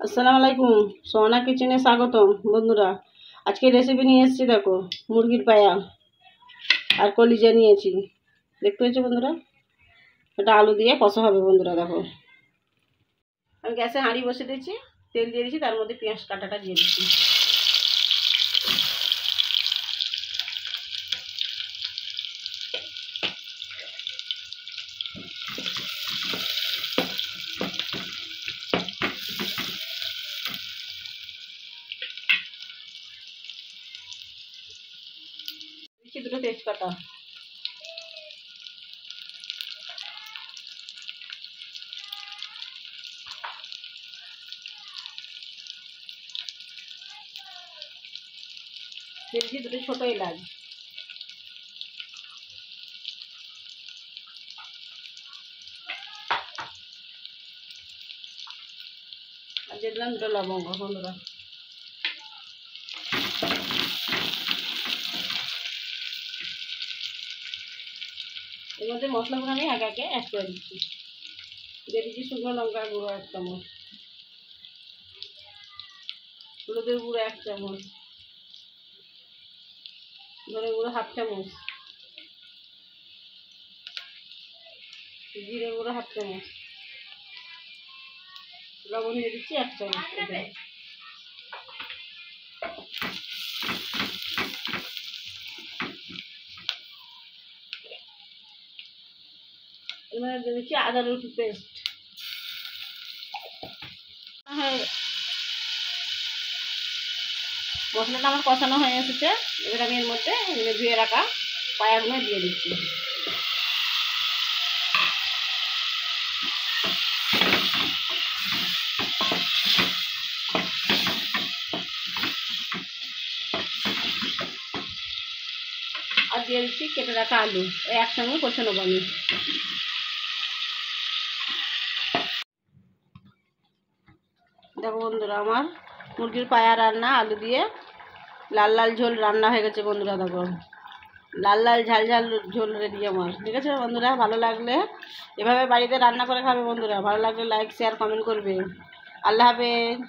আসসালামু আলাইকুম। সোহানা কিচেনে স্বাগতম বন্ধুরা। আজকে রেসিপি নিয়ে এসেছি, দেখো মুরগির পায়া আর কলিজা নিয়েছি। দেখতে পেয়েছো বন্ধুরা? এটা আলু দিয়ে কষা হবে বন্ধুরা। দেখো আমি গ্যাসে হাঁড়ি বসে দিয়েছি, তেল দিয়ে দিয়েছি, তার মধ্যে পেঁয়াজ কাটাটা দিয়ে দিচ্ছি। দুটো তেজপাতা, দিয়েছি দুটো ছোট এলাচ, আর দিয়ে দিলাম দুটো লবঙ্গ বন্ধুরা। এর মধ্যে মশলাগুলো আমি একে একে অ্যাড করে দিচ্ছি। দিয়ে দিচ্ছি শুকনো লঙ্কার গুঁড়ো 1 চামচ, হলুদের গুঁড়ো 1 চামচ, ধনে গুঁড়ো 1/2 চামচ, জিরে গুঁড়ো 1/2 চামচ, লবণ দিয়ে দিচ্ছি 1 চামচ। এবার দিয়ে দিচ্ছি আদা রসুন পেস্ট। হ্যাঁ, মশলাটা আমার কষানো হয়ে এসেছে। এবার আমি এর মধ্যে ধুয়ে রাখা পায়াগুলো দিয়ে দিচ্ছি। আর দিয়ে দিচ্ছি কেটে রাখা আলু, একসঙ্গে কষে নেবো আমি। দেখো বন্ধুরা, আমার মুরগির পায়া রান্না আলু দিয়ে লাল লাল ঝোল রান্না হয়ে গেছে বন্ধুরা। দেখো লাল লাল ঝাল ঝাল ঝোল রেডি আমার। ঠিক আছে বন্ধুরা, ভালো লাগলে এভাবে বাড়িতে রান্না করে খাবে বন্ধুরা। ভালো লাগলে লাইক শেয়ার কমেন্ট করবে। আল্লাহ হাফেজ।